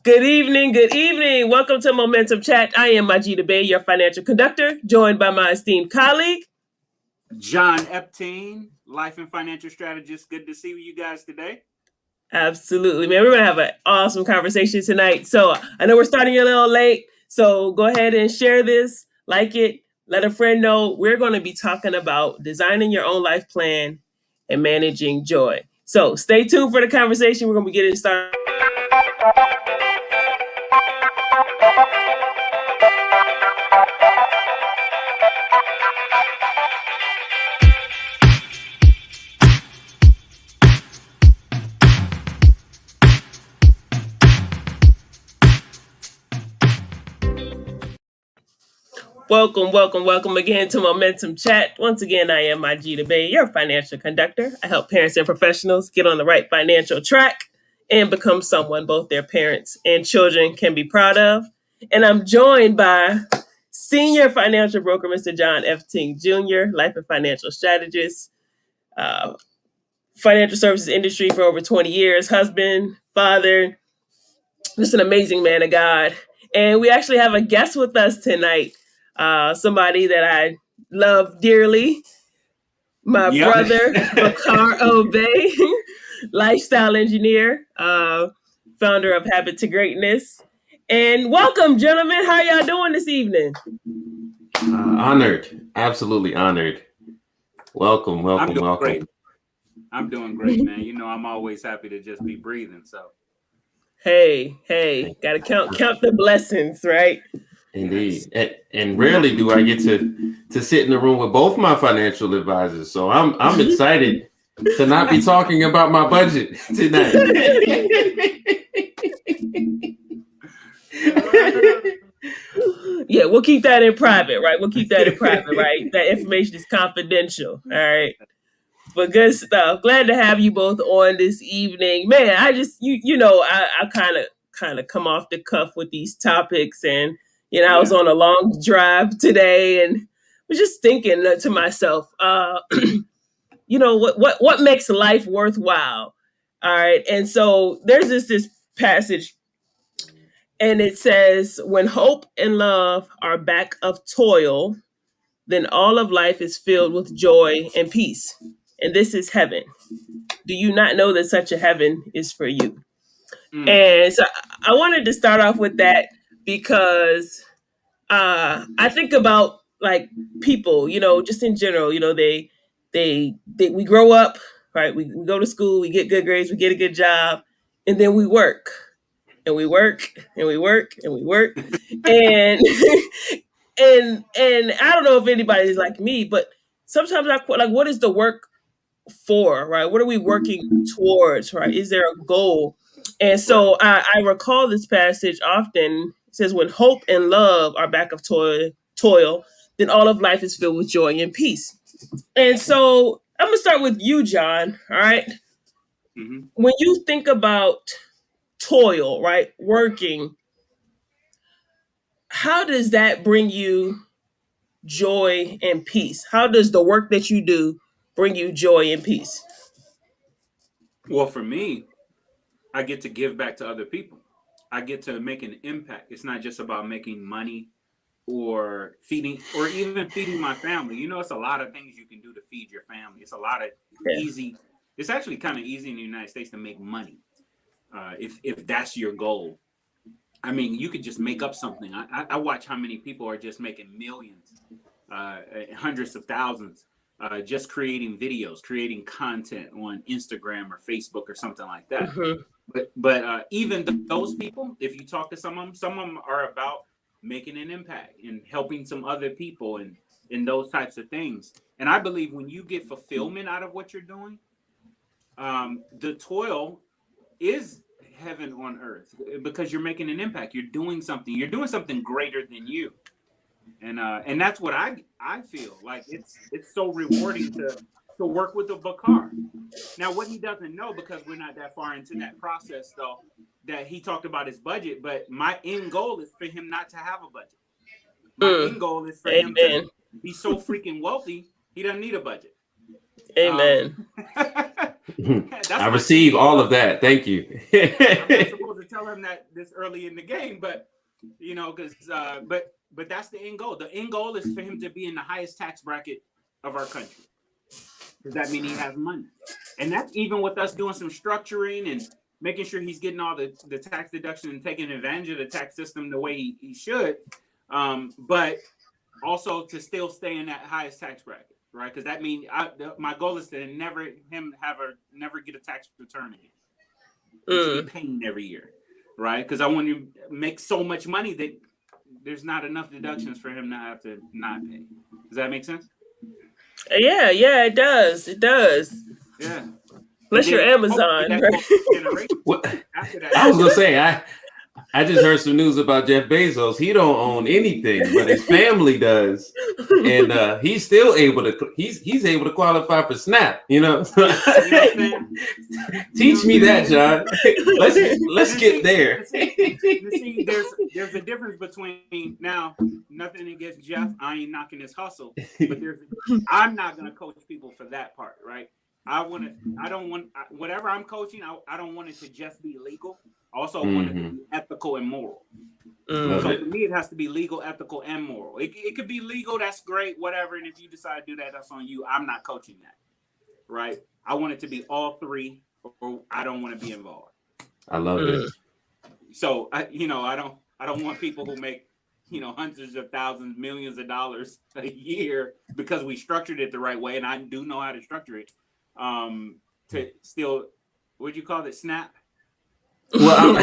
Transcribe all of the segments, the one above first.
Good evening, good evening. Welcome to Momentum Chat. I am Majida Bay, your financial conductor, joined by my esteemed colleague, John Epstein, life and financial strategist. Good to see you guys today. Absolutely, man. We're going to have an awesome conversation tonight. So I know we're starting a little late, so go ahead and share this, like it, let a friend know. We're going to be talking about designing your own life plan and managing joy. So stay tuned for the conversation. We're going to be getting started. Welcome again to Momentum Chat. Once again, I am Majida Bay, your financial conductor. I help parents and professionals get on the right financial track and become someone both their parents and children can be proud of. And I'm joined by senior financial broker, Mr. John Epstein Jr., life and financial strategist, financial services industry for over 20 years, husband, father, just an amazing man of God. And we actually have a guest with us tonight, somebody that I love dearly, my brother, Bakar Obey, lifestyle engineer, founder of Habit to Greatness. And welcome, gentlemen. How y'all doing this evening? Honored. Absolutely honored. Welcome. Great. I'm doing great, man. You know, I'm always happy to just be breathing, so. Hey, gotta count the blessings, right? Indeed. And rarely do I get to sit in the room with both my financial advisors. So I'm excited to not be talking about my budget tonight. Yeah, we'll keep that in private, right? That information is confidential. All right. But good stuff. Glad to have you both on this evening. Man, I just I kind of come off the cuff with these topics, and I was on a long drive today and was just thinking to myself, what makes life worthwhile? All right. And so there's this passage, and it says, when hope and love are back of toil, then all of life is filled with joy and peace. And this is heaven. Do you not know that such a heaven is for you? And so I wanted to start off with that because I think about like people, just in general, we grow up, right? We go to school, we get good grades, we get a good job, and then we work and we work and we work and we work. And and I don't know if anybody's like me, but sometimes I like, what is the work for, right? What are we working towards, right? Is there a goal? And so I recall this passage often. It says, when hope and love are back of toil, then all of life is filled with joy and peace. And so I'm gonna start with you, John. All right. Mm-hmm. When you think about toil, right, working, how does that bring you joy and peace? How does the work that you do bring you joy and peace? Well, for me, I get to give back to other people. I get to make an impact. It's not just about making money or feeding, or even feeding my family. You know, it's a lot of things you can do to feed your family. It's a lot of easy. It's actually kind of easy in the United States to make money if that's your goal. I mean, you could just make up something. I watch how many people are just making millions, hundreds of thousands, just creating videos, creating content on Instagram or Facebook or something like that. Mm-hmm. But even those people, if you talk to some of them are about making an impact and helping some other people and those types of things. And I believe when you get fulfillment out of what you're doing, the toil is heaven on earth because you're making an impact. You're doing something greater than you. And that's what I feel like. It's so rewarding to work with a Bakar. Now, what he doesn't know, because we're not that far into that process, though, that he talked about his budget, but my end goal is for him not to have a budget. My end goal is for him to be so freaking wealthy, he doesn't need a budget. Amen. I receive all of that. Thank you. I'm not supposed to tell him that this early in the game, but because but that's the end goal. The end goal is for him to be in the highest tax bracket of our country. Does that mean he has money? And that's even with us doing some structuring and making sure he's getting all the tax deduction and taking advantage of the tax system the way he should. But also to still stay in that highest tax bracket, right? Because that means my goal is to never get a tax return again. He should be paying every year, right? Because I want to make so much money that there's not enough deductions for him to have to not pay. Does that make sense? Yeah, it does. It does. Yeah. Unless you're Amazon. After that, I was gonna say I just heard some news about Jeff Bezos. He don't own anything, but his family does, and he's still able to. He's able to qualify for SNAP. Teach me that, John. Let's get there. See, there's a difference between now. Nothing against Jeff. I ain't knocking his hustle, but I'm not gonna coach people for that part, right? Whatever I'm coaching, I don't want it to just be legal. I also want it to be ethical and moral. So for me, it has to be legal, ethical, and moral. It could be legal, that's great, whatever. And if you decide to do that, that's on you. I'm not coaching that, right? I want it to be all three, or I don't want to be involved. I love it. So I don't want people who make hundreds of thousands, millions of dollars a year because we structured it the right way, and I do know how to structure it. To still, what'd you call it, SNAP? Well,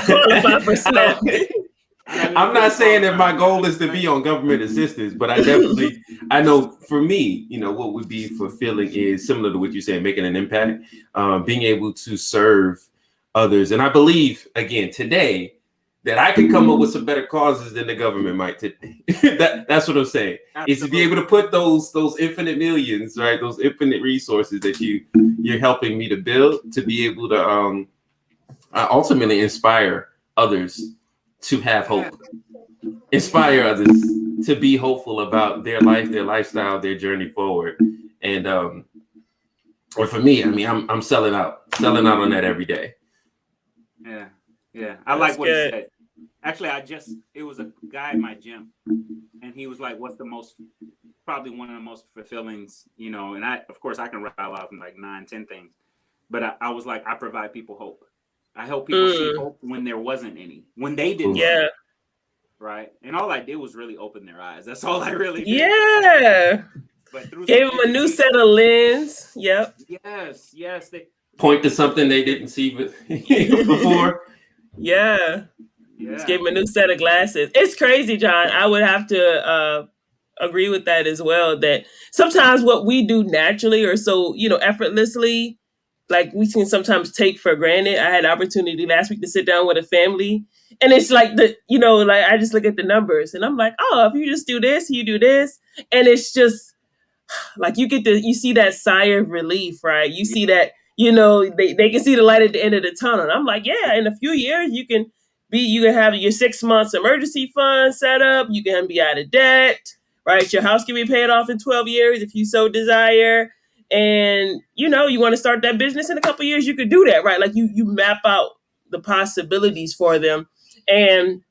I'm not saying that my goal is to be on government assistance, but I know for me, what would be fulfilling is similar to what you said, making an impact, being able to serve others. And I believe, again, today, that I can come up with some better causes than the government might today. That's what I'm saying. Absolutely. Is to be able to put those infinite millions, right? Those infinite resources that you're helping me to build, to be able to ultimately inspire others to have hope. Inspire others to be hopeful about their life, their lifestyle, their journey forward. And or for me, I'm selling out on that every day. Yeah. I like what he said. Actually, it was a guy at my gym, and he was like, what's probably one of the most fulfilling, and of course I can rattle off like 9, 10 things, but I was like, I provide people hope. I help people see hope when there wasn't any, when they didn't. Yeah. Right. And all I did was really open their eyes. That's all I really did. Yeah. But gave them a new set of lens. Yep. Yes. They point to something they didn't see before. Yeah. Just gave him a new set of glasses. It's crazy, John. I would have to agree with that as well. That sometimes what we do naturally or so, effortlessly, like we can sometimes take for granted. I had the opportunity last week to sit down with a family, and it's like like I just look at the numbers and I'm like, oh, if you just do this, you do this, and it's just like you see that sigh of relief, right? You see that, they can see the light at the end of the tunnel. And I'm like, yeah, in a few years you can have your 6 months emergency fund set up. You can be out of debt, right? Your house can be paid off in 12 years if you so desire. And, you want to start that business in a couple of years, you could do that, right? Like you map out the possibilities for them. And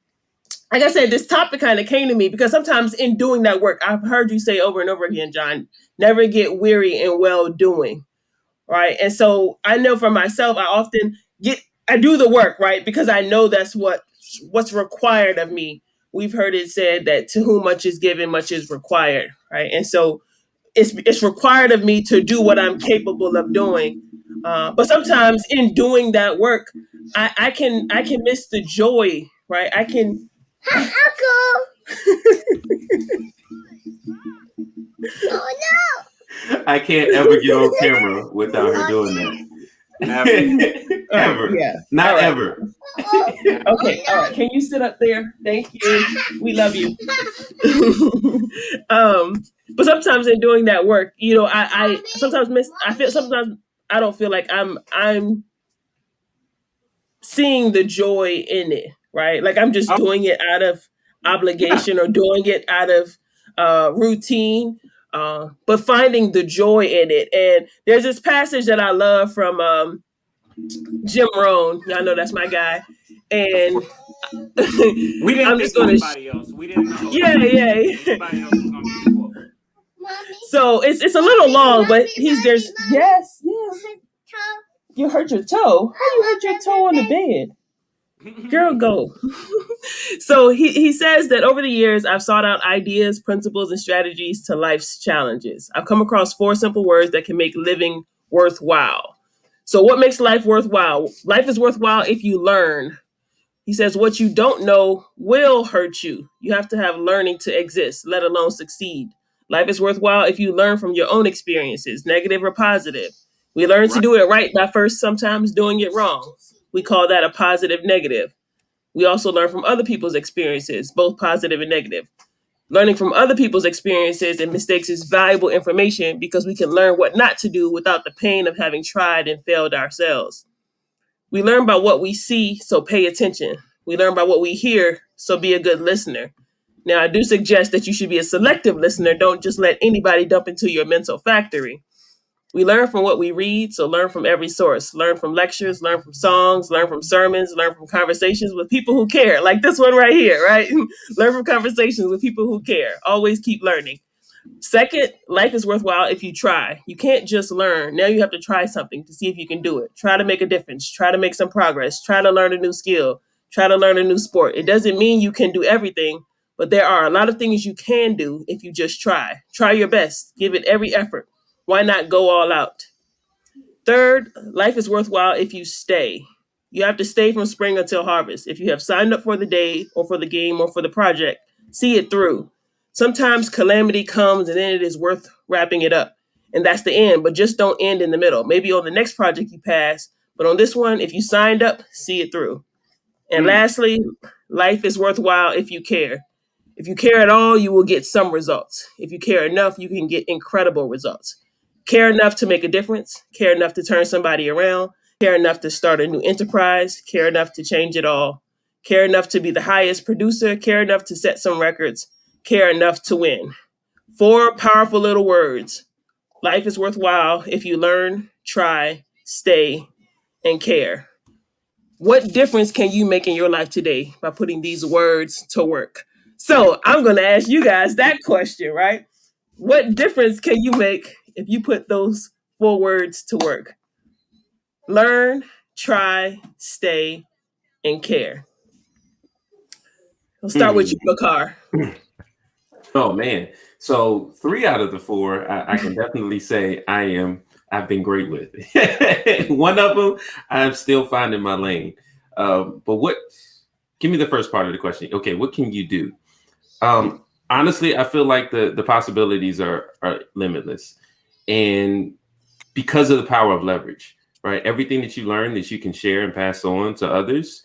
like I said, this topic kind of came to me because sometimes in doing that work, I've heard you say over and over again, John, never get weary in well doing, right? And so I know for myself, I do the work, right? Because I know that's what's required of me. We've heard it said that to whom much is given, much is required, right? And so it's required of me to do what I'm capable of doing. But sometimes in doing that work, I can miss the joy, right? I can. Oh no! I can't ever get on camera without her doing that. Ever. Yeah. Not ever. Okay. All right. Can you sit up there? Thank you. We love you. But sometimes in doing that work, I sometimes sometimes I don't feel like I'm seeing the joy in it, right? Like I'm just doing it out of obligation or doing it out of routine, but finding the joy in it. And there's this passage that I love from Jim Rohn. Y'all know that's my guy. And We didn't I'm think just gonna, anybody else. We didn't know yeah. anybody else was gonna be the quote. So it's a little long, but there's yes. You hurt your toe. How you hurt your toe on the bed? Girl, go. So he says that over the years, I've sought out ideas, principles, and strategies to life's challenges. I've come across 4 simple words that can make living worthwhile. So, what makes life worthwhile? Life is worthwhile if you learn. He says, what you don't know will hurt you. You have to have learning to exist, let alone succeed. Life is worthwhile if you learn from your own experiences, negative or positive. We learn to Right. do it right by first sometimes doing it wrong. We call that a positive negative. We also learn from other people's experiences, both positive and negative. Learning from other people's experiences and mistakes is valuable information because we can learn what not to do without the pain of having tried and failed ourselves. We learn by what we see, so pay attention. We learn by what we hear, so be a good listener. Now, I do suggest that you should be a selective listener. Don't just let anybody dump into your mental factory. We learn from what we read, so learn from every source. Learn from lectures, learn from songs, learn from sermons, learn from conversations with people who care, like this one right here, right? Learn from conversations with people who care. Always keep learning. Second, life is worthwhile if you try. You can't just learn. Now you have to try something to see if you can do it. Try to make a difference. Try to make some progress. Try to learn a new skill. Try to learn a new sport. It doesn't mean you can do everything, but there are a lot of things you can do if you just try. Try your best. Give it every effort. Why not go all out? Third, life is worthwhile if you stay. You have to stay from spring until harvest. If you have signed up for the day or for the game or for the project, see it through. Sometimes calamity comes and then it is worth wrapping it up. And that's the end, but just don't end in the middle. Maybe on the next project you pass, but on this one, if you signed up, see it through. And Mm. lastly, life is worthwhile if you care. If you care at all, you will get some results. If you care enough, you can get incredible results. Care enough to make a difference, care enough to turn somebody around, care enough to start a new enterprise, care enough to change it all, care enough to be the highest producer, care enough to set some records, care enough to win. 4 powerful little words. Life is worthwhile if you learn, try, stay, and care. What difference can you make in your life today by putting these words to work? So I'm going to ask you guys that question, right? What difference can you make if you put those 4 words to work? Learn, try, stay, and care. We'll start with Hmm. you, Bakar. Oh man. So 3 out of the 4, I can definitely say I've been great with. One of them, I'm still finding my lane. But what? Give me the first part of the question. Okay, what can you do? Honestly, I feel like the possibilities are limitless, and because of the power of leverage, right? Everything that you learn that you can share and pass on to others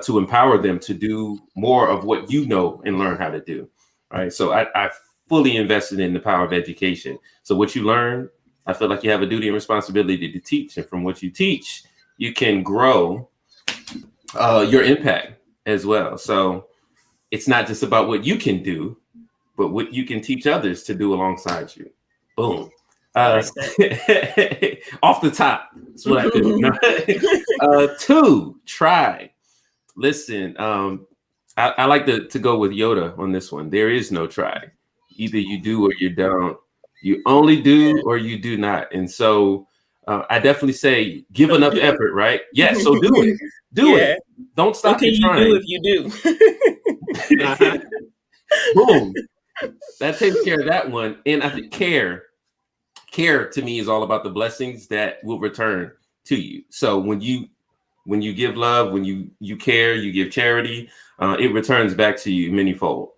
to empower them to do more of what you know and learn how to do, right? So I fully invested in the power of education. So what you learn, I feel like you have a duty and responsibility to teach, and from what you teach, you can grow your impact as well. So it's not just about what you can do, but what you can teach others to do alongside you. Boom. I like that. Off the top, that's what I do. No. 2, try. Listen, I like to go with Yoda on this one. There is no try. Either you do or you don't. You only do or you do not. And so I definitely say give enough effort, right? Yes, so do it. Do Yeah. it. Don't What stop can you you do trying. if you do? Uh-huh. Boom. That takes care of that one. And I think care to me is all about the blessings that will return to you. So when you give love, when you care, you give charity, it returns back to you manyfold.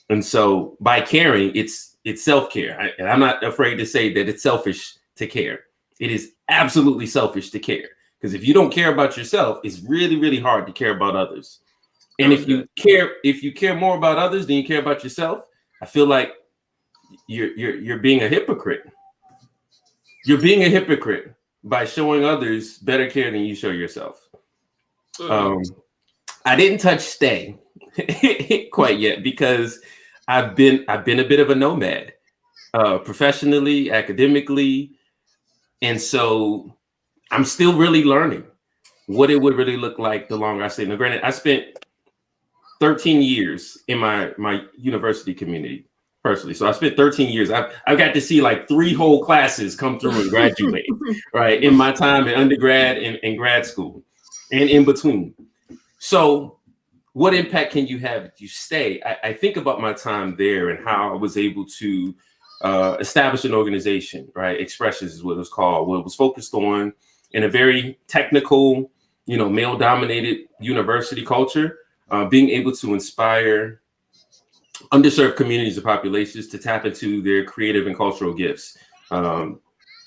And so by caring, it's self-care. And I'm not afraid to say that it's selfish to care. It is absolutely selfish to care, because if you don't care about yourself, it's really, really hard to care about others. And Oh, good. if you care more about others than you care about yourself, I feel like you're being a hypocrite. You're being a hypocrite by showing others better care than you show yourself. Mm. Um, I didn't touch stay quite yet because I've been a bit of a nomad, professionally, academically, and so I'm still really learning. what it would really look like the longer I stayed. Now, granted, I spent 13 years in my university community personally. So I spent 13 years. I've got to see like 3 whole classes come through and graduate, right? In my time in undergrad and grad school and in between. So what impact can you have if you stay? I think about my time there and how I was able to establish an organization, right? Expressions is what it was called. What it was focused on in a very technical, male dominated university culture, being able to inspire underserved communities and populations to tap into their creative and cultural gifts.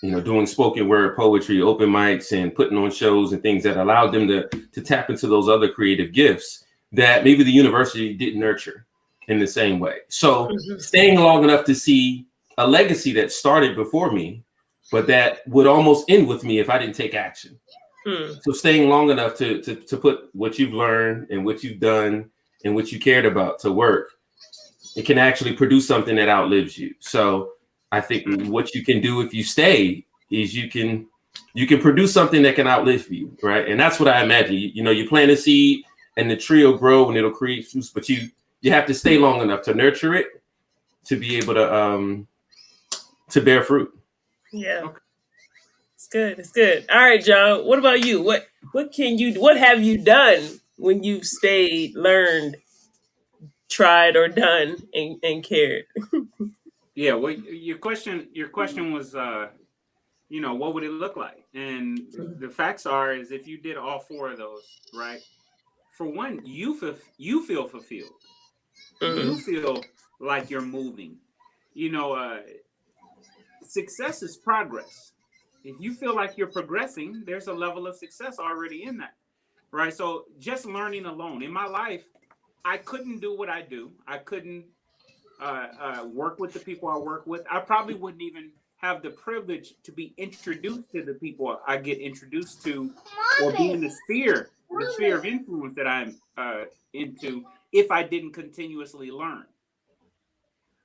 Doing spoken word poetry, open mics, and putting on shows and things that allowed them to tap into those other creative gifts that maybe the university didn't nurture in the same way. So staying long enough to see a legacy that started before me, but that would almost end with me if I didn't take action. So staying long enough to put what you've learned and what you've done and what you cared about to work, it can actually produce something that outlives you. So I think what you can do if you stay is you can produce something that can outlive you, right? And that's what I imagine. You plant a seed and the tree will grow and it'll create fruits, but you have to stay long enough to nurture it to be able to bear fruit. Yeah. It's good. It's good. All right, John. What about you? What what have you done when you've stayed, learned, tried, or done and cared? Yeah, well, your question was, what would it look like? And the facts are, is if you did all 4 of those, right? For one, you feel fulfilled. You feel like you're moving. You know, success is progress. If you feel like you're progressing, there's a level of success already in that, right? So just learning alone in my life, I couldn't do what I do. I couldn't work with the people I work with. I probably wouldn't even have the privilege to be introduced to the people I get introduced to, or be in the sphere of influence that I'm into, if I didn't continuously learn.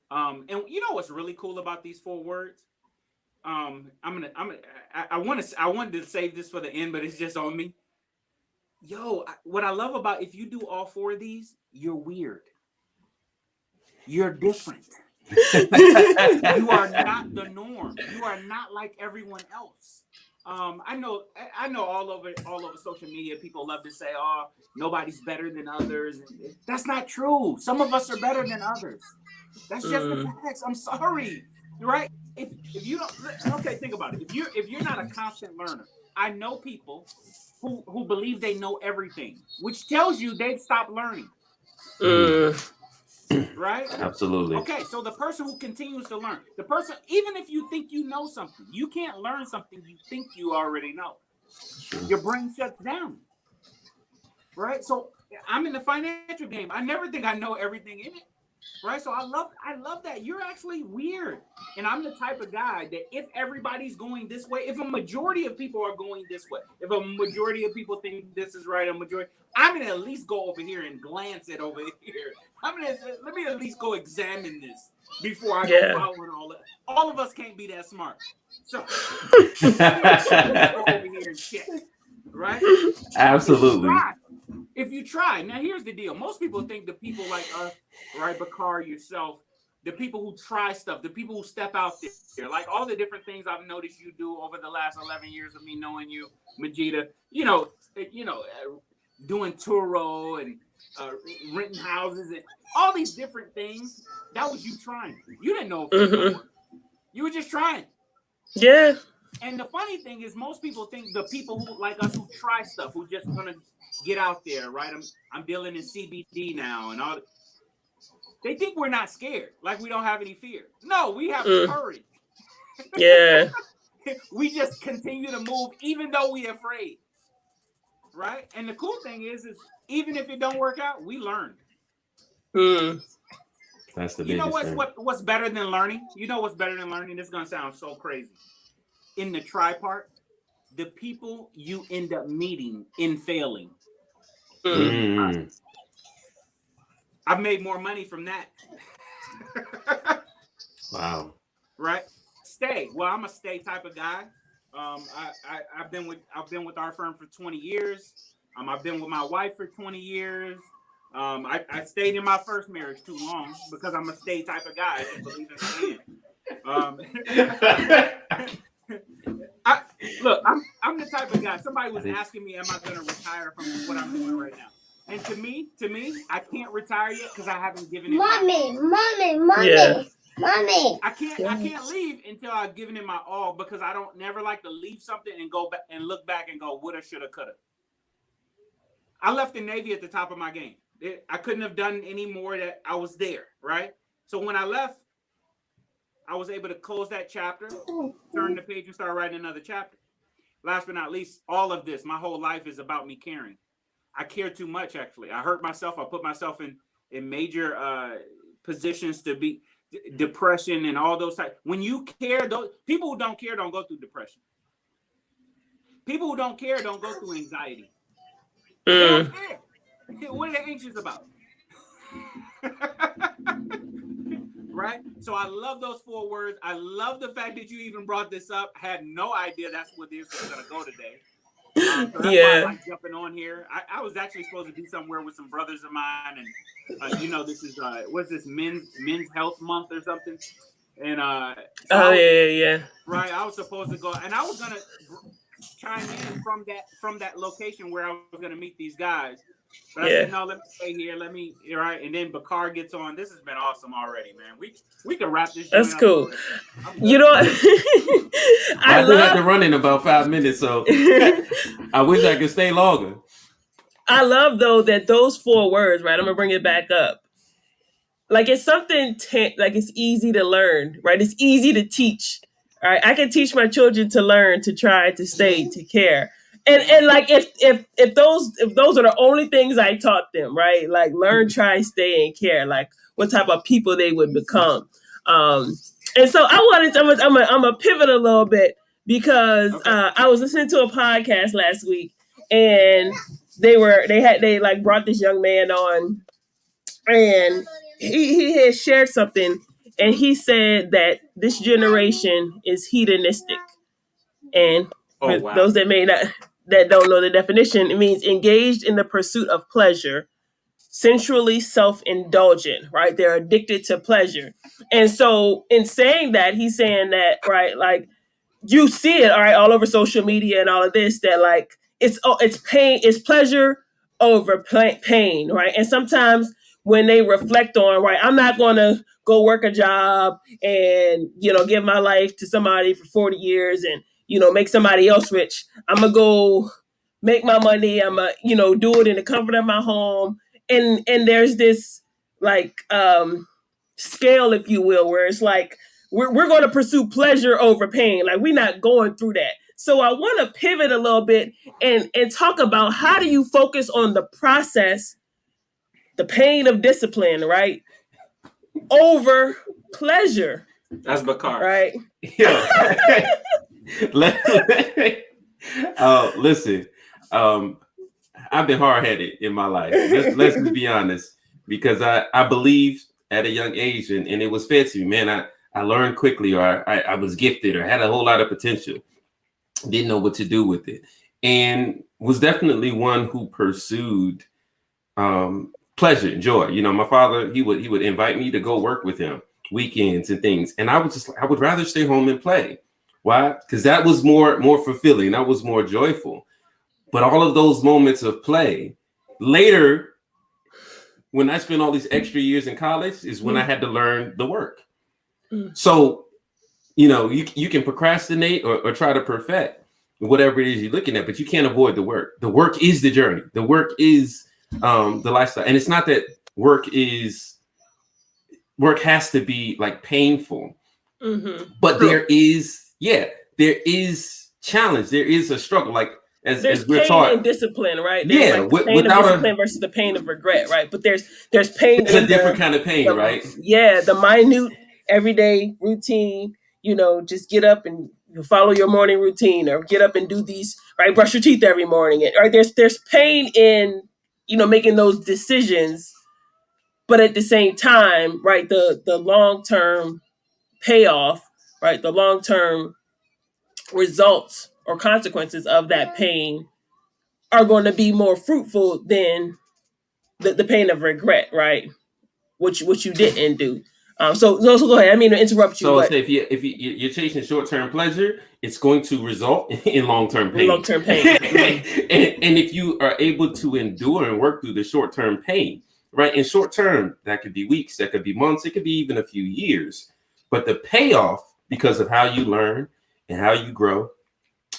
And you know what's really cool about these 4 words? I wanted to save this for the end, but it's just on me. What I love about, if you do all 4 of these, you're weird. You're different. You are not the norm. You are not like everyone else. I know all over social media, people love to say, "Oh, nobody's better than others." That's not true. Some of us are better than others. That's just the facts. I'm sorry, right? If you don't, okay, think about it. If you're not a constant learner, I know people who believe they know everything, which tells you they've stopped learning, right? Absolutely. Okay, so the person who continues to learn, the person, even if you think you know something, you can't learn something you think you already know. Your brain shuts down, right? So I'm in the financial game. I never think I know everything in it, right? So I love that you're actually weird, and I'm the type of guy that if everybody's going this way, if a majority of people are going this way, if a majority of people think this is right, I'm gonna at least go over here and glance it over here. Let me at least go examine this before I go Yeah. following all that. All of us can't be that smart, so let me at least go over here and check, right? If you Absolutely. try, now here's the deal. Most people think the people like us, right, Bakar, yourself, the people who try stuff, the people who step out there, like all the different things I've noticed you do over the last 11 years of me knowing you, Majida, doing Turo and uh, renting houses and all these different things. That was you trying. You didn't know if it was going to work. You were just trying. Yeah. And the funny thing is, most people think the people who like us who try stuff, who just gonna get out there, right? I'm dealing in CBD now, and all. They think we're not scared, like we don't have any fear. No, we have courage. Yeah. We just continue to move, even though we're afraid, right? And the cool thing is even if it don't work out, we learn. Mm. That's the You know biggest thing. what's better than learning? You know what's better than learning? This is gonna sound so crazy. In the try part, the people you end up meeting in failing when you try. Mm. I've made more money from that. Wow. Right? Stay. Well, I'm a stay type of guy. I've been with our firm for 20 years. I've been with my wife for 20 years. I stayed in my first marriage too long because I'm a stay type of guy. I just believe in staying. Um, I look, I'm the type of guy. Somebody was asking me, "Am I going to retire from what I'm doing right now?" And to me, I can't retire yet because I haven't given it my all. Yeah. Mommy. I can't leave until I've given it my all because I don't never like to leave something and go back and look back and go woulda, shoulda, coulda. I left the Navy at the top of my game. I couldn't have done any more. That I was there, right? So when I left, I was able to close that chapter, turn the page, and start writing another chapter. Last but not least, all of this, my whole life is about me caring. I care too much. Actually, I hurt myself. I put myself in major positions to be depression and all those types. When you care, those people who don't care don't go through depression. People who don't care don't go through anxiety. They don't Mm. care. What are they anxious about? Right? So I love those 4 words. I love the fact that you even brought this up. I had no idea that's what this was going to go today. So that's why I Yeah. like jumping on here. I was actually supposed to be somewhere with some brothers of mine, and this is what's this men's health month or something, and so Oh yeah, yeah, right. I was supposed to go, and I was gonna chime in from that location where I was gonna meet these guys, but I yeah. said no. Let me stay here. Let me right, and then Bakar gets on. This has been awesome already, man. We can wrap this That's joint up cool. already. I'm You good. know, Well, I I do have love. to run in about 5 minutes, so I wish I could stay longer. I love though that those 4 words, right? I'm gonna bring it back up. Like it's something like it's easy to learn, right? It's easy to teach. All right, I can teach my children to learn, to try, to stay, to care. Yeah. And like if those are the only things I taught them, right? Like learn, try, stay, and care. Like what type of people they would become. Um, and so I wanted to, I'm a pivot a little bit because Okay. I was listening to a podcast last week, and they like brought this young man on, and he had shared something, and he said that this generation is hedonistic. And Oh for wow. those that don't know the definition, it means engaged in the pursuit of pleasure, sensually self-indulgent, right? They're addicted to pleasure. And so in saying that, he's saying that, right, like you see it, all right, all over social media and all of this, that like it's pain, it's pleasure over pain, right? And sometimes when they reflect on, right, I'm not going to go work a job and give my life to somebody for 40 years and make somebody else rich. I'm gonna go make my money. I'm gonna do it in the comfort of my home. And there's this like scale, if you will, where it's like we're going to pursue pleasure over pain. Like we're not going through that. So I want to pivot a little bit and talk about how do you focus on the process, the pain of discipline, right, over pleasure, That's Bakar. right? Yeah. Listen, um, I've been hard headed in my life. Let's just be honest, because I believed at a young age, and it was fed to me, man. I learned quickly, or I was gifted, or had a whole lot of potential. Didn't know what to do with it, and was definitely one who pursued pleasure and joy. My father, he would invite me to go work with him weekends and things, and I would rather stay home and play. Why? Because that was more fulfilling. That was more joyful. But all of those moments of play later, when I spent all these extra years in college, is when I had to learn the work. So, you can procrastinate or try to perfect whatever it is you're looking at, but you can't avoid the work. The work is the journey. The work is the lifestyle. And it's not that work has to be like painful, but True. there is challenge. There is a struggle. Like There's as we're pain and taught, discipline, right? There's yeah, like the pain of discipline versus the pain of regret, right? But there's pain it's a in different kind of pain, right? the minute everyday routine. Just get up and follow your morning routine, or get up and do these, right? Brush your teeth every morning, right? There's pain in making those decisions, but at the same time, right? The long term payoff, right? The long term results or consequences of that pain are going to be more fruitful than the pain of regret, right? Which you didn't do. So go ahead. I mean to interrupt you, So but say if you're chasing short term pleasure, it's going to result in long term long pain. term pain. And if you are able to endure and work through the short term pain, right? In short term, that could be weeks, that could be months, it could be even a few years. But the payoff, because of how you learn and how you grow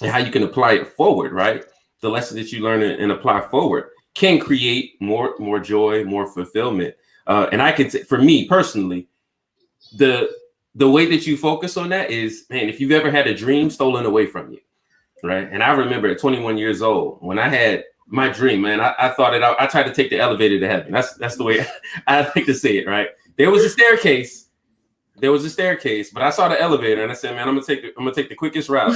and how you can apply it forward, right? The lesson that you learn and apply forward can create more joy, more fulfillment. And I can for me personally, the way that you focus on that is, man, if you've ever had a dream stolen away from you, right? And I remember at 21 years old when I had my dream, man, I thought it out. I tried to take the elevator to heaven. That's the way I like to say it, right? There was a staircase, but I saw the elevator and I said, man, I'm gonna take the quickest route.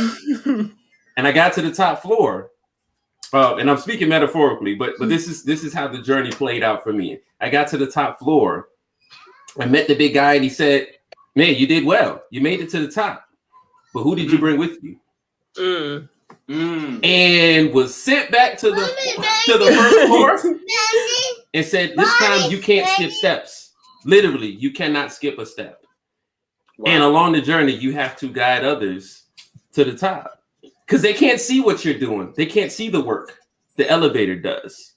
And I got to the top floor. And I'm speaking metaphorically, but this is how the journey played out for me. I got to the top floor. I met the big guy and he said, man, you did well. You made it to the top. But who did you bring with you? And was sent back to the first floor and said, this time you can't skip steps. Literally, you cannot skip a step. Wow. And along the journey, you have to guide others to the top. Because they can't see what you're doing. They can't see the work the elevator does.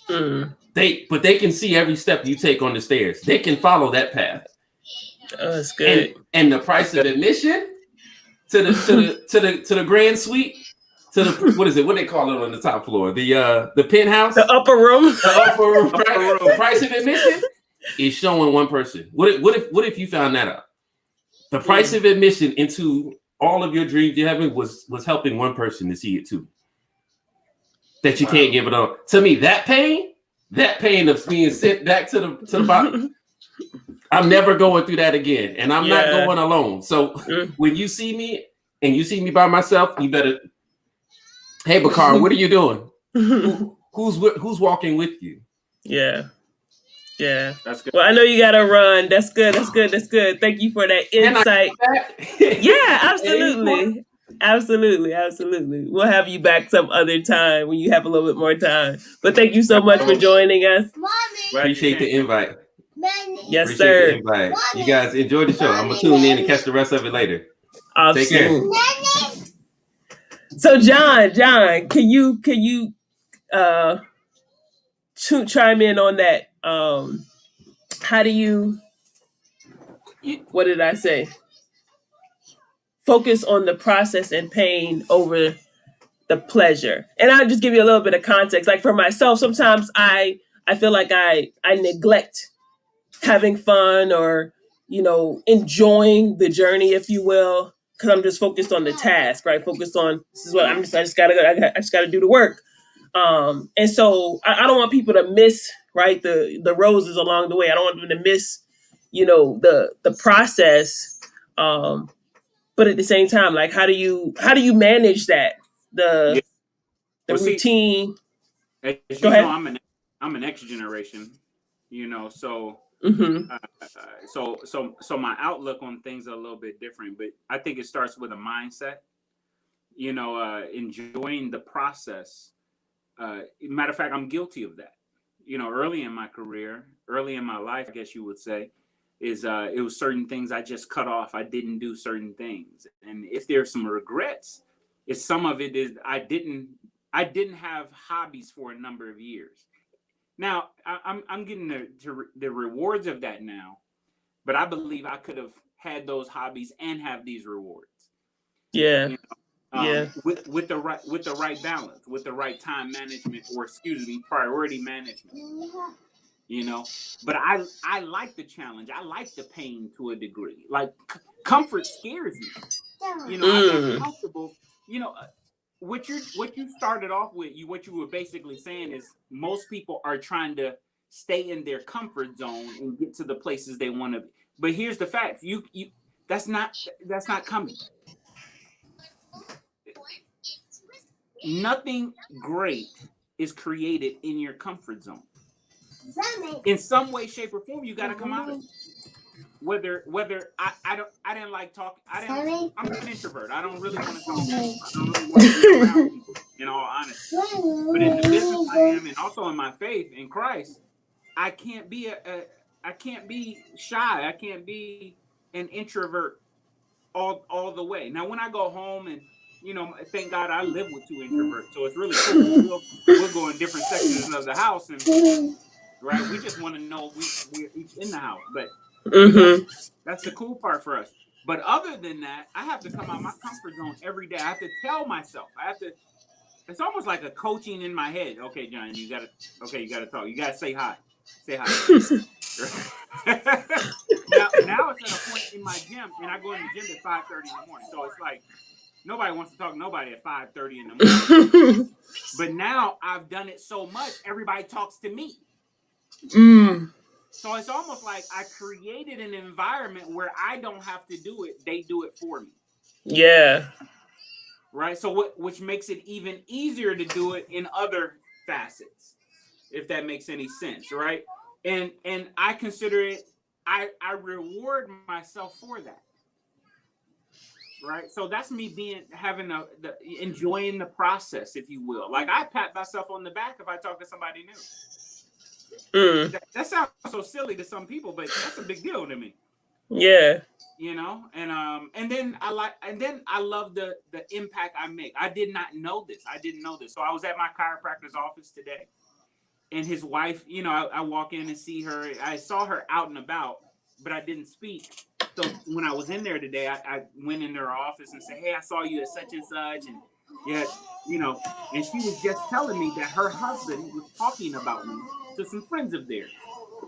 But they can see every step you take on the stairs. They can follow that path. Oh, that's good. And the price of admission to the grand suite, to the what is it? What they call it on the top floor? The penthouse, the upper room. The price of admission is showing one person. What if you found that out? The price of admission into all of your dreams you having was helping one person to see it too. That you can't give it up. To me, that pain of being sent back to the bottom. I'm never going through that again, and I'm not going alone. So when you see me and you see me by myself, you better, hey, Bakar, what are you doing? Who's walking with you? Yeah. That's good. Well, I know you gotta run. That's good. Thank you for that insight. Yeah, absolutely. Absolutely. We'll have you back some other time when you have a little bit more time. But thank you so much for joining us. Appreciate the invite. Yes, Appreciate sir. the invite. You guys enjoy the show. I'm gonna tune in and catch the rest of it later. Awesome. Take care. So John, can you chime in on that? How do you? What did I say? Focus on the process and pain over the pleasure. And I'll just give you a little bit of context. Like for myself, sometimes I feel like I neglect having fun or, enjoying the journey, if you will, because I'm just focused on the task, right? Focused on this is what I just gotta do the work. And so I don't want people to miss, right, the roses along the way. I don't want them to miss, the process. But at the same time, like how do you manage that? The routine. As you Go ahead. know, I'm an X generation, so so my outlook on things are a little bit different, but I think it starts with a mindset, enjoying the process. Matter of fact, I'm guilty of that. Early in my career, early in my life, I guess you would say, is it was certain things I just cut off. I didn't do certain things, and if there's some regrets, some of it is I didn't have hobbies for a number of years. Now I'm getting the rewards of that now, but I believe I could have had those hobbies and have these rewards. Yeah. With the right balance, with the right time management, or priority management. But I like the challenge. I like the pain to a degree. Like comfort scares me. I'm not comfortable. What you started off with, what you were basically saying is most people are trying to stay in their comfort zone and get to the places they want to be. But here's the fact: you that's not coming. Nothing great is created in your comfort zone. In some way, shape, or form, you got to come out of it. I didn't like talking. I'm an introvert. I don't really want to talk to people. I don't really want to be around people, in all honesty. But in the business I am, and also in my faith in Christ, I can't be I can't be shy. I can't be an introvert all the way. Now when I go home and thank God I live with two introverts, so it's really cool. We'll go in different sections of the house, and right, we just want to know we're each in the house. But that's Mm-hmm. that's the cool part for us. But other than that, I have to come out my comfort zone every day. I have to tell myself. I have to. It's almost like a coaching in my head. Okay, John, you gotta. Okay, you gotta talk. You gotta say hi. Say hi. Now it's at a point in my gym, and I go in the gym at 5:30 in the morning. So it's like nobody wants to talk to nobody at 5:30 in the morning. But now I've done it so much, everybody talks to me. Mm. So it's almost like I created an environment where I don't have to do it; they do it for me. Yeah. Right. So which makes it even easier to do it in other facets, if that makes any sense, right? And I consider it. I reward myself for that. Right. So that's me having enjoying the process, if you will. Like I pat myself on the back if I talk to somebody new. Mm. That sounds so silly to some people, but that's a big deal to me. Yeah. And then I love the impact I make. I did not know this. I didn't know this. So I was at my chiropractor's office today, and his wife, I walk in and see her. I saw her out and about, but I didn't speak. So when I was in there today, I went into her office and said, "Hey, I saw you at such and such," and yeah, and she was just telling me that her husband was talking about me to some friends of theirs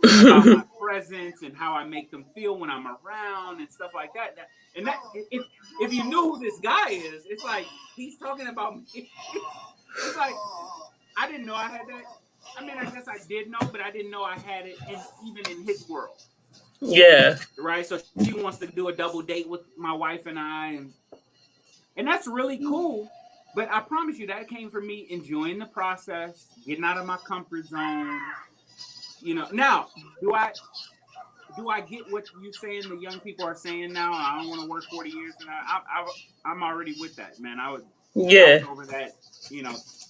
about my presence and how I make them feel when I'm around and stuff like that. And that if you knew who this guy is, it's like he's talking about me. It's like I didn't know I had that. I mean, I guess I did know, but I didn't know I had it even in his world. Yeah. Right? So she wants to do a double date with my wife and I, and that's really cool. But I promise you that came from me enjoying the process, getting out of my comfort zone. Now do I get what you saying? The young people are saying now. I don't want to work 40 years, and I'm already with that, man. I was Yeah. over that,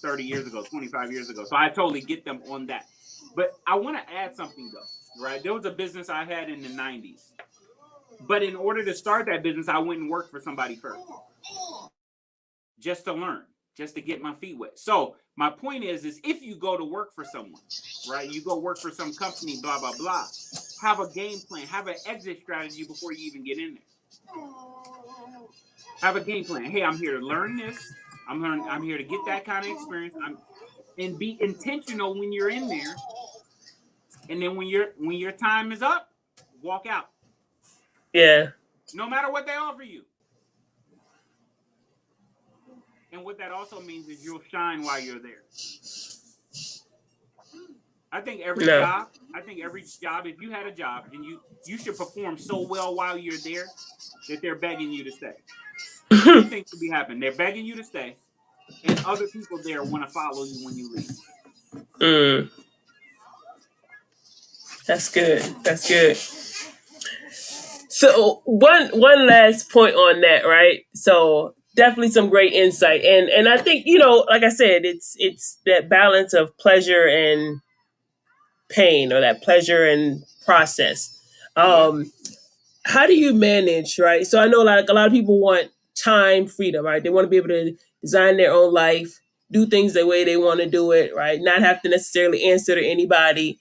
30 years ago, 25 years ago. So I totally get them on that. But I want to add something though, right? There was a business I had in the 90s, but in order to start that business, I went and worked for somebody first, just to learn, just to get my feet wet. So my point is if you go to work for someone, right? You go work for some company, blah blah blah. Have a game plan, have an exit strategy before you even get in there. Have a game plan. Hey, I'm here to learn this. I'm here to get that kind of experience. And be intentional when you're in there. And then when your time is up, walk out. Yeah. No matter what they offer you. And what that also means is you'll shine while you're there. I think every No. job, if you had a job and you should perform so well while you're there that they're begging you to stay. Two things should be happening. They're begging you to stay, and other people there want to follow you when you leave. Mm. That's good. That's good. So one last point on that, right? So definitely some great insight, and I think like I said, it's that balance of pleasure and pain, or that pleasure and process. Yeah. How do you manage, right? So I know like a lot of people want time freedom, right? They want to be able to design their own life, do things the way they want to do it, right? Not have to necessarily answer to anybody.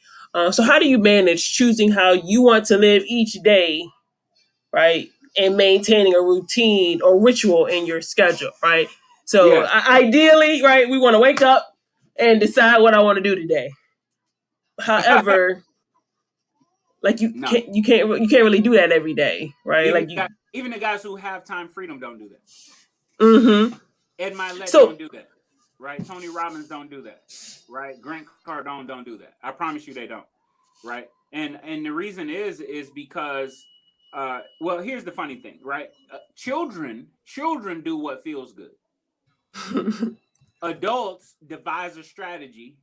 So how do you manage choosing how you want to live each day, right? And maintaining a routine or ritual in your schedule, right? So Yeah. ideally, right, we want to wake up and decide what I want to do today. However, like No. you can't really do that every day, right? Even Like you. even the guys who have time freedom don't do that. Mm-hmm. Ed Milet So don't do that. Right? Tony Robbins don't do that. Right? Grant Cardone don't do that. I promise you they don't. Right? And the reason is because well, here's the funny thing, right? Children do what feels good. Adults devise a strategy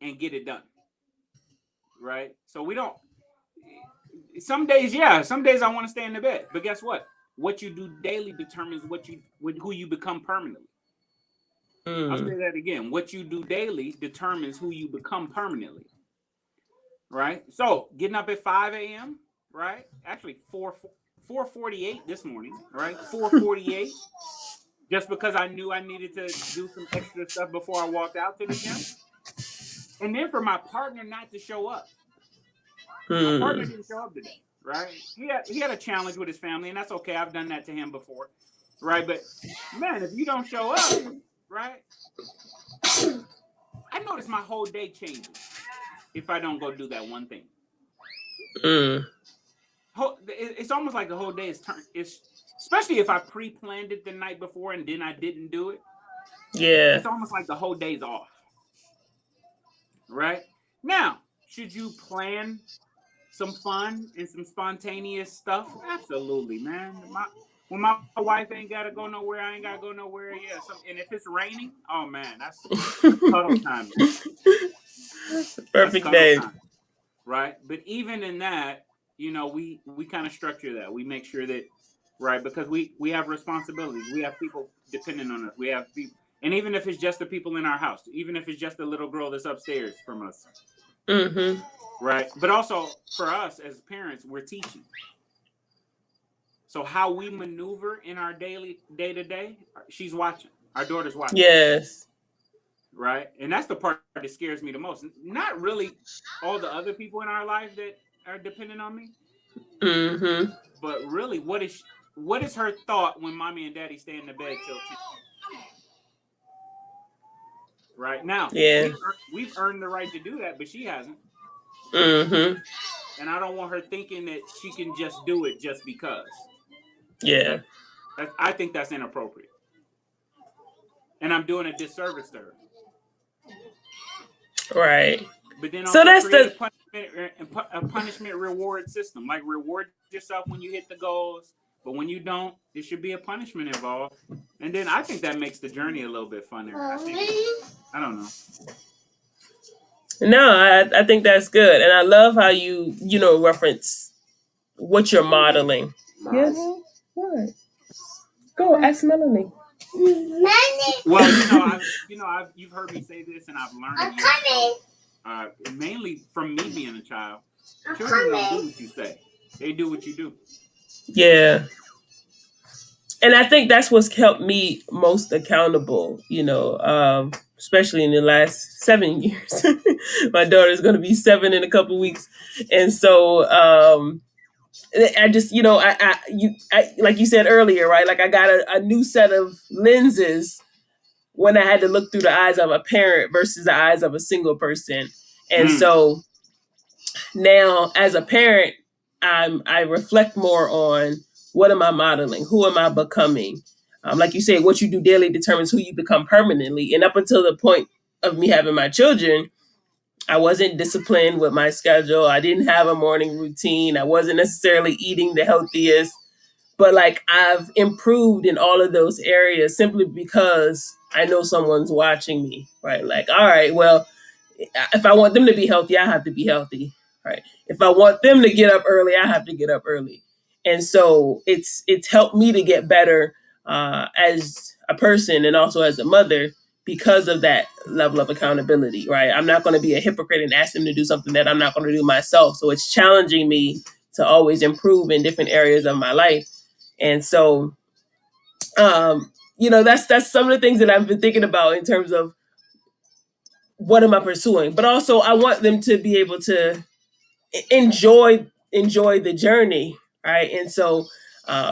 and get it done. Right? So we don't some days, yeah, some days I want to stay in the bed. But guess what? What you do daily determines who you become permanently. I'll Mm. say that again. What you do daily determines who you become permanently. Right? So getting up at 5 a.m., right? Actually 4:48 this morning, right? 4:48. Just because I knew I needed to do some extra stuff before I walked out to the gym. And then for my partner not to show up. My partner Mm. didn't show up today, right? He had a challenge with his family, and that's okay. I've done that to him before, right? But man, if you don't show up, right? I notice my whole day changes if I don't go do that one thing. Mm. It's almost like the whole day is turned. It's especially if I pre-planned it the night before and then I didn't do it. Yeah. It's almost like the whole day's off. Right? Now, should you plan some fun and some spontaneous stuff? Absolutely, man. When my wife ain't gotta go nowhere, I ain't gotta go nowhere. Yeah. And if it's raining, oh man, that's cuddle time, man. That's Perfect cuddle day. time. Right? But even in that, we kind of structure that. We make sure that, right, because we have responsibilities. We have people depending on us. We have people, and even if it's just the people in our house, even if it's just the little girl that's upstairs from us, Mm-hmm. right? But also for us as parents, we're teaching. So how we maneuver in our daily day to day, she's watching. Our daughter's watching. Yes. Right? And that's the part that scares me the most. Not really all the other people in our life that are dependent on me, Mm-hmm. but really, what is her thought when mommy and daddy stay in the bed till 10? Right now, Yeah. we've earned the right to do that, but she hasn't. Mm-hmm. And I don't want her thinking that she can just do it just because. Yeah. That, I think that's inappropriate, and I'm doing a disservice to her. Right. But then So also that's create the a punishment reward system. Like reward yourself when you hit the goals, but when you don't, there should be a punishment involved. And then I think that makes the journey a little bit funner. I don't know. no. I think that's good, and I love how you reference what you're modeling. Yes. What? Go ask Melanie. Well, you've heard me say this, and I've learned years ago. Mainly from me being a child, children don't do what you say; they do what you do. Yeah. And I think that's what's kept me most accountable, especially in the last 7 years. My daughter's going to be 7 in a couple weeks. And so, I just, like you said earlier, right? Like I got a new set of lenses when I had to look through the eyes of a parent versus the eyes of a single person. And Mm. so now as a parent, I reflect more on what am I modeling? Who am I becoming? Like you say, what you do daily determines who you become permanently. And up until the point of me having my children, I wasn't disciplined with my schedule. I didn't have a morning routine. I wasn't necessarily eating the healthiest. But like I've improved in all of those areas simply because I know someone's watching me, right? Like, all right, well, if I want them to be healthy, I have to be healthy, right? If I want them to get up early, I have to get up early. And so it's helped me to get better as a person and also as a mother because of that level of accountability, right? I'm not going to be a hypocrite and ask them to do something that I'm not going to do myself. So it's challenging me to always improve in different areas of my life. And so, that's some of the things that I've been thinking about in terms of what am I pursuing, but also I want them to be able to enjoy the journey, right? And so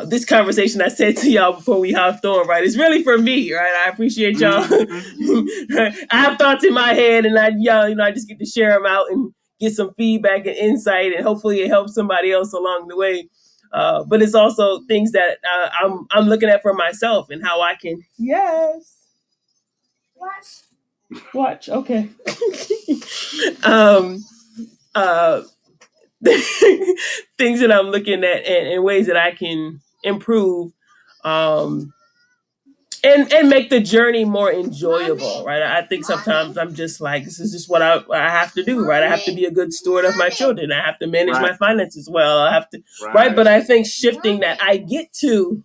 this conversation I said to y'all before we hopped on, right, it's really for me, right? I appreciate y'all. Mm-hmm. I have thoughts in my head, and I just get to share them out and get some feedback and insight, and hopefully it helps somebody else along the way. But it's also things that I'm looking at for myself and how I can watch. Okay. um, uh, things that I'm looking at and ways that I can improve. Um, and make the journey more enjoyable, right? I think sometimes I'm just like, this is just what I have to do, right? I have to be a good steward of my children. I have to manage Right. my finances well. I have to, right? Right. But I think shifting that, I get to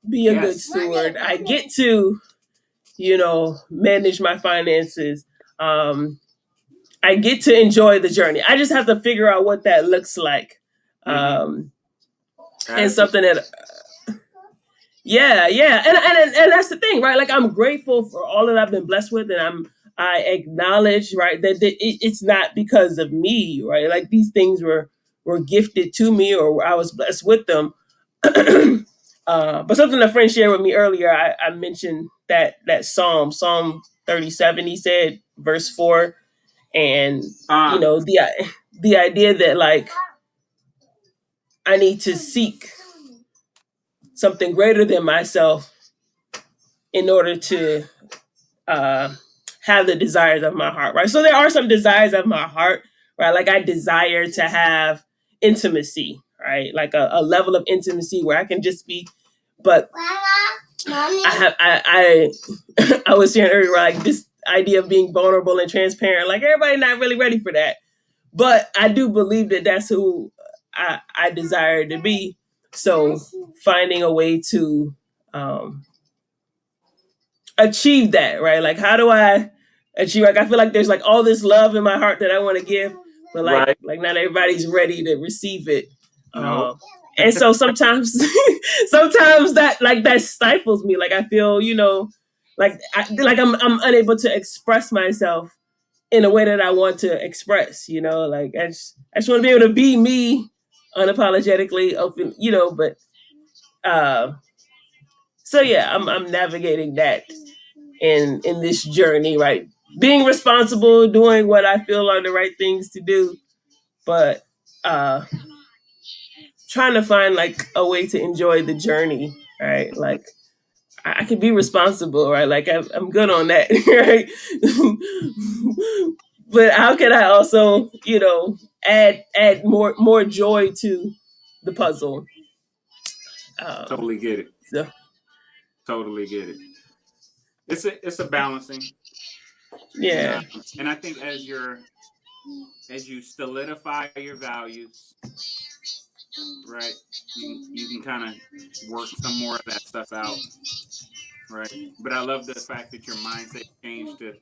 be a good Yes. steward. I get to, manage my finances. I get to enjoy the journey. I just have to figure out what that looks like. Mm-hmm. Um, and Attitude. something that yeah, and that's the thing, right? Like, I'm grateful for all that I've been blessed with, and I acknowledge, right, that it's not because of me, right? Like, these things were gifted to me, or I was blessed with them. But something a friend shared with me earlier, I mentioned that Psalm 37. He said, verse 4, and Uh, the idea that, like, I need to seek something greater than myself in order to uh, have the desires of my heart, right? So there are some desires of my heart, right? Like, I desire to have intimacy, right? Like a level of intimacy where I can just be, but I was sharing earlier, like, this idea of being vulnerable and transparent. Like, everybody not really ready for that, but I do believe that that's who I desire to be. So finding a way to um, achieve that, right? Like, how do I achieve? Like, I feel like there's, like, all this love in my heart that I want to give, but right. like not everybody's ready to receive it. No. And so sometimes, sometimes that stifles me. Like, I feel, like I'm unable to express myself in a way that I want to express. Like, I just want to be able to be me, unapologetically, open. But uh, so yeah, I'm navigating that in this journey, right? Being responsible, doing what I feel are the right things to do, but uh trying to find, like, a way to enjoy the journey, right? Like, I can be responsible, right? Like, I'm good on that, right? But how can I also, add more joy to the puzzle? Um, Totally get it. so Totally get it. It's a balancing, and yeah, I think as you solidify your values, right, you can kind of work some more of that stuff out, right. But I love the fact that your mindset changed to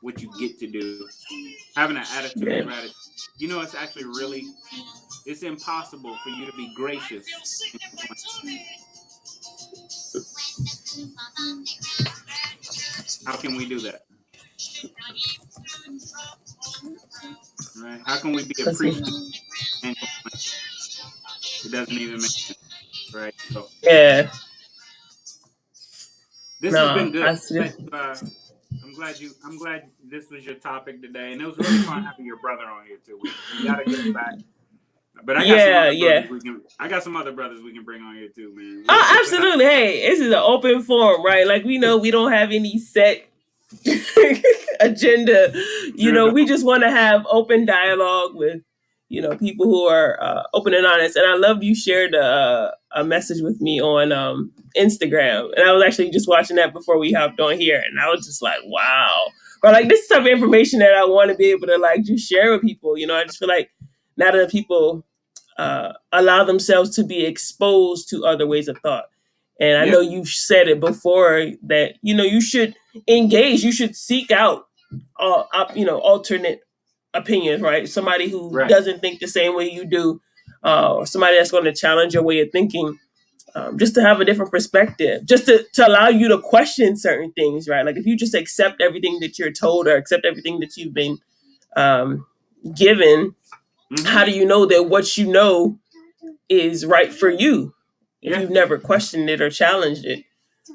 what you get to do, having an attitude of yeah, gratitude. It's actually really, it's impossible for you to be gracious and complain. How can we do that? Right? How can we be let's see. appreciative and complain? It doesn't even make sense, right? So Yeah, this has been no, good. I see. I'm glad this was your topic today, and it was really fun having your brother on here too. We got to get him back. But I got some Yeah, other brothers yeah. we can bring on here too, man. Oh, We'll have, absolutely. Hey, this is an open forum, right? Like, we know we don't have any set agenda. you know, We just want to have open dialogue with, people who are open and honest. And I love you shared a message with me on Instagram. And I was actually just watching that before we hopped on here. And I was just like, wow. Or, like, this type of information that I want to be able to, like, just share with people. I just feel like not enough people allow themselves to be exposed to other ways of thought. And I yeah, know you've said it before that you should engage, you should seek out alternate opinions, right? Somebody who right, doesn't think the same way you do, or somebody that's going to challenge your way of thinking, just to have a different perspective, just to allow you to question certain things, right? Like, if you just accept everything that you're told or accept everything that you've been um, given, mm-hmm. how do you know that what you know is right for you if Yeah. you've never questioned it or challenged it?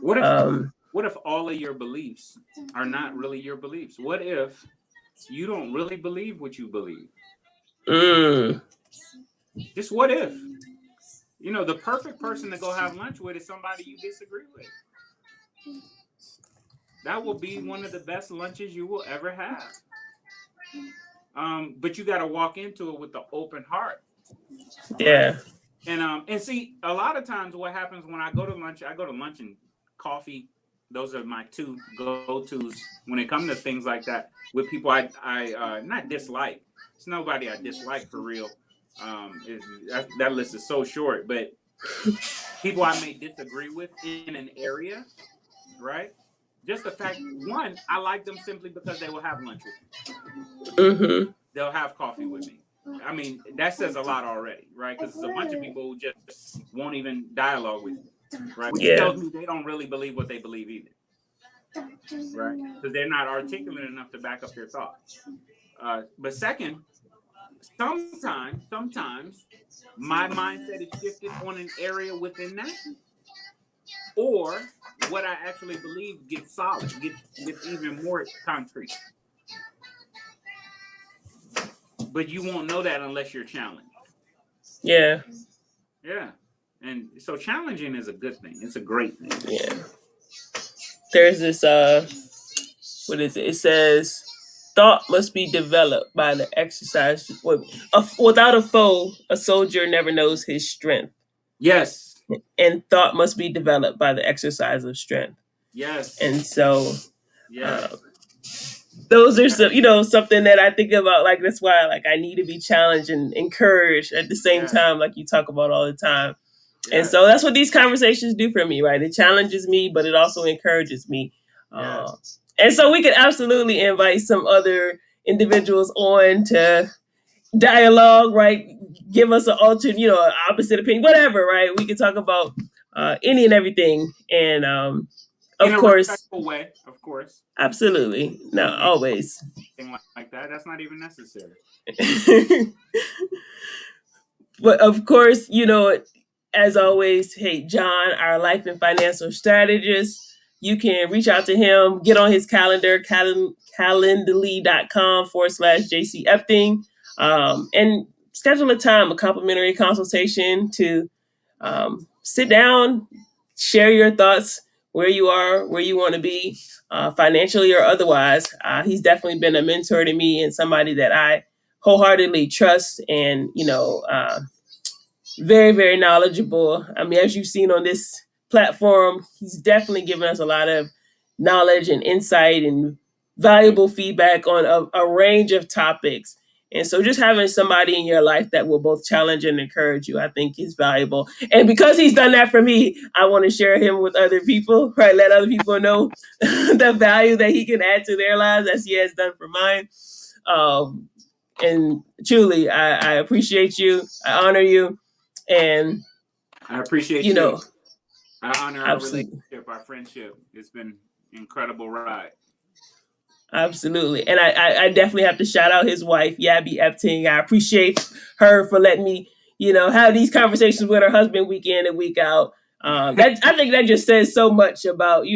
What if Um, what if all of your beliefs are not really your beliefs? What if you don't really believe what you believe? mm, Just what if? The perfect person to go have lunch with is somebody you disagree with. That will be one of the best lunches you will ever have. But you got to walk into it with the open heart, right? yeah, And see, a lot of times what happens when I go to lunch and coffee. Those are my two go-tos when it comes to things like that with people I not dislike. It's nobody I dislike for real. That list is so short, but people I may disagree with in an area, right? Just the fact, one, I like them simply because they will have lunch with me. Mm-hmm. They'll have coffee with me. I mean, that says a lot already, right? Because there's a bunch of people who just won't even dialogue with you, right? Which Yeah. tells me they don't really believe what they believe either, right? Because they're not articulate enough to back up their thoughts. But second, sometimes my mindset is shifted on an area within that, or what I actually believe gets solid, gets even more concrete. But you won't know that unless you're challenged. Yeah. Yeah. And so challenging is a good thing. It's a great thing. Yeah. There's this what is it? It says thought must be developed by the exercise. Without a foe, a soldier never knows his strength. Yes. And thought must be developed by the exercise of strength. Yes. And so uh, Yes. those are Yes. some, something that I think about. Like that's why, like, I need to be challenged and encouraged at the same Yes. time, like you talk about all the time. And Yes. so that's what these conversations do for me, right? It challenges me, but it also encourages me. Yes. And so we could absolutely invite some other individuals on to dialogue, right? Give us an alternate, opposite opinion, whatever, right? We could talk about any and everything. And In of a course, respectful way, of course. absolutely. No, Don't make always. anything like that. That's not even necessary. But of course, as always, hey, John, our life and financial strategist, you can reach out to him, get on his calendar, calendly.com/JC Epting, and schedule a time, a complimentary consultation to sit down, share your thoughts, where you are, where you want to be, financially or otherwise. He's definitely been a mentor to me and somebody that I wholeheartedly trust, and very, very knowledgeable. I mean, as you've seen on this platform, he's definitely given us a lot of knowledge and insight and valuable feedback on a range of topics. And so just having somebody in your life that will both challenge and encourage you, I think is valuable. And because he's done that for me, I want to share him with other people, right? Let other people know the value that he can add to their lives as he has done for mine. Um, and truly, I appreciate you. I honor you. And, I appreciate you you. know, I honor our absolutely. relationship, our friendship. It's been an incredible ride. Absolutely. And I definitely have to shout out his wife, Yabby Epting. I appreciate her for letting me, have these conversations with her husband week in and week out. That I think that just says so much about,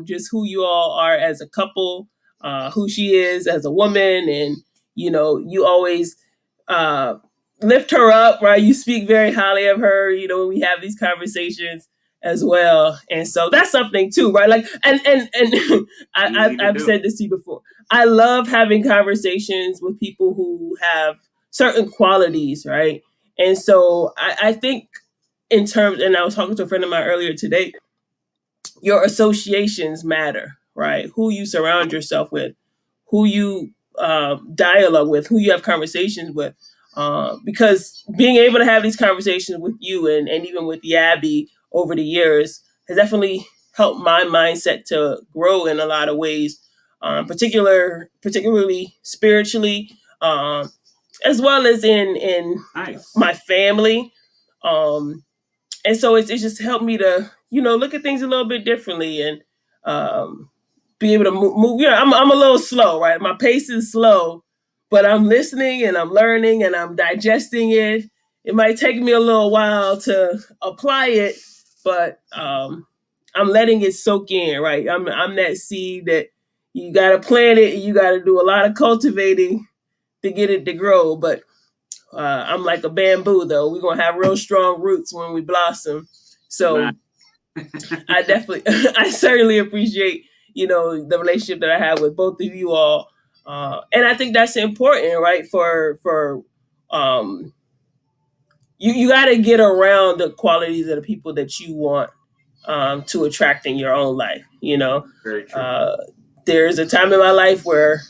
just who you all are as a couple, who she is as a woman. And, you always uh, lift her up, right? You speak very highly of her, when we have these conversations as well. And so that's something too, right? Like, and Easy to I've do. said this to you before. I love having conversations with people who have certain qualities, right? And so I think in terms, and I was talking to a friend of mine earlier today, your associations matter, right? Who you surround yourself with, who you dialogue with, who you have conversations with. Because being able to have these conversations with you and even with Yabby over the years has definitely helped my mindset to grow in a lot of ways, particularly spiritually, as well as in Nice. my family. Um, and so it's just helped me to look at things a little bit differently and um, be able to move. I'm a little slow, right? My pace is slow, but I'm listening and I'm learning and I'm digesting it. It might take me a little while to apply it, but I'm letting it soak in, right? I'm that seed that you got to plant it and you got to do a lot of cultivating to get it to grow. But I'm like a bamboo, though. We're gonna have real strong roots when we blossom. Nice. So I definitely, I certainly appreciate the relationship that I have with both of you all, and I think that's important, right? For you got to get around the qualities of the people that you want to attracting your own life. Very true. There's a time in my life where,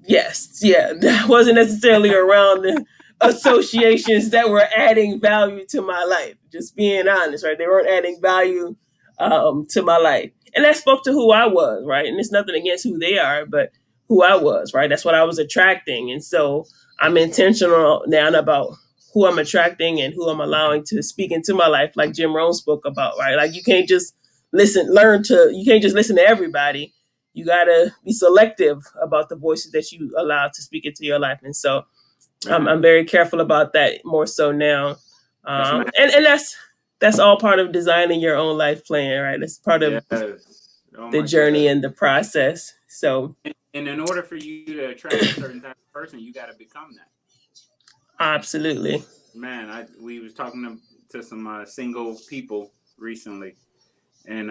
yes, yeah, that wasn't necessarily around the associations that were adding value to my life. Just being honest, right? They weren't adding value to my life. And that spoke to who I was, right? And it's nothing against who they are, but who I was, right? That's what I was attracting. And so I'm intentional now about who I'm attracting and who I'm allowing to speak into my life, like Jim Rohn spoke about, right? Like you can't just you can't just listen to everybody. You got to be selective about the voices that you allow to speak into your life. And so I'm very careful about that more so now. And that's all part of designing your own life plan, right? That's part of the journey and the process. So, and in order for you to attract a certain type of person, you got to become that. Absolutely. Man, we was talking to some single people recently, and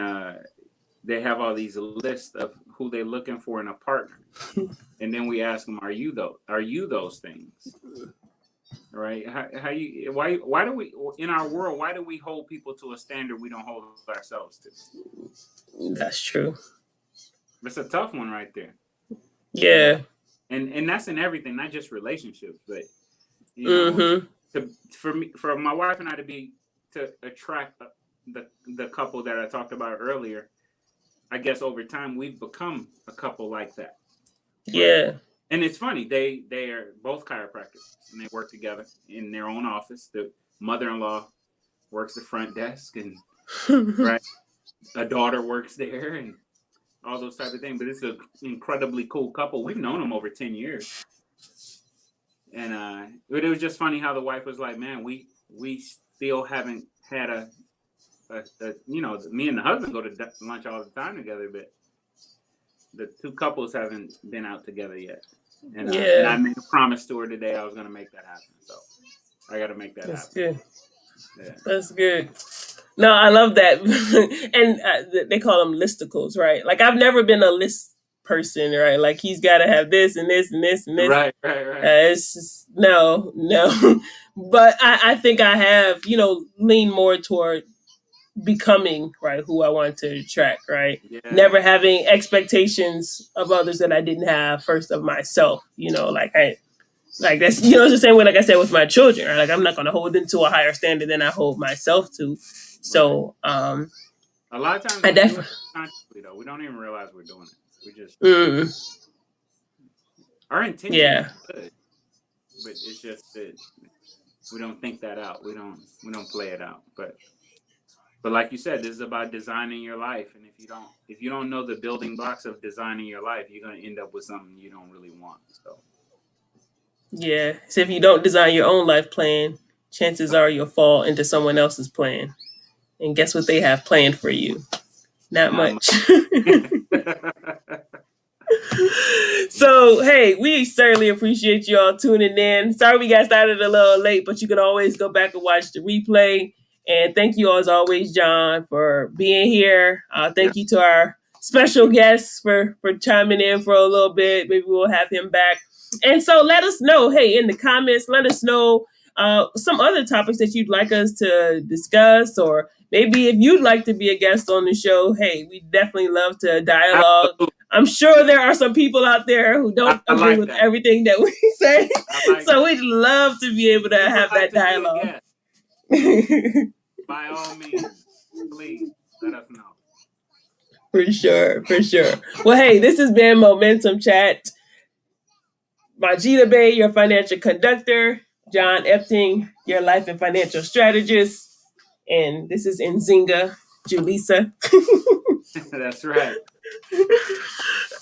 they have all these lists of who they're looking for in a partner, and then we ask them, "Are you those things?" Right? Why do we in our world? Why do we hold people to a standard we don't hold ourselves to? That's true. It's a tough one right there. Yeah. And that's in everything, not just relationships, but know, for my wife and I to attract the couple that I talked about earlier. I guess over time we've become a couple like that. Yeah. And it's funny, they are both chiropractors and they work together in their own office. The mother-in-law works the front desk and right, a daughter works there and all those type of things. But it's an incredibly cool couple. We've known them over 10 years. And it was just funny how the wife was like, man, we still haven't had a me and the husband go to lunch all the time together, but the two couples haven't been out together yet. And, and I made a promise to her today I was going to make that happen. So I got to make that That's happen. Good. Yeah. That's good. No, I love that. And they call them listicles, right? Like I've never been a list person, right? Like he's got to have this and this and this and this. Right. It's just, no. But I think I have, lean more toward becoming, right, who I want to attract, right? Yeah. Never having expectations of others that I didn't have first of myself, like that's, it's the same way, like I said, with my children, right? Like I'm not going to hold them to a higher standard than I hold myself to. So, a lot of times we do it consciously, though. We don't even realize we're doing it. We just, our intention is good, but it's just that we don't think that out. We don't play it out. But like you said, this is about designing your life. And if you don't know the building blocks of designing your life, you're going to end up with something you don't really want. So. Yeah. So if you don't design your own life plan, chances are you'll fall into someone else's plan. And guess what they have planned for you? Not much. So, hey, we certainly appreciate you all tuning in. Sorry we got started a little late, but you can always go back and watch the replay. And thank you, as always, John, for being here. Thank you to our special guest for chiming in for a little bit. Maybe we'll have him back. And so let us know, hey, in the comments, let us know some other topics that you'd like us to discuss, or maybe if you'd like to be a guest on the show, hey, we definitely love to dialogue. Absolutely. I'm sure there are some people out there who don't agree with everything that we say. So we'd love to be able to have that dialogue. By all means, please let us know. For sure. Well, hey, this has been Momentum Chat. Majida Bay, your financial conductor. John Epting, your life and financial strategist. And this is Nzinga Julissa. That's right.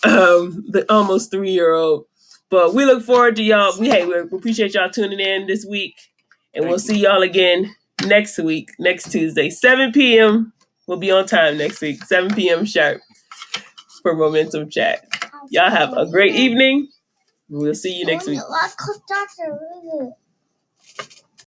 The almost 3-year-old. But we look forward to y'all. We appreciate y'all tuning in this week. And we'll see y'all again next week, next Tuesday, 7 p.m. We'll be on time next week, 7 p.m. sharp for Momentum Chat. Y'all have a great evening. We'll see you next week.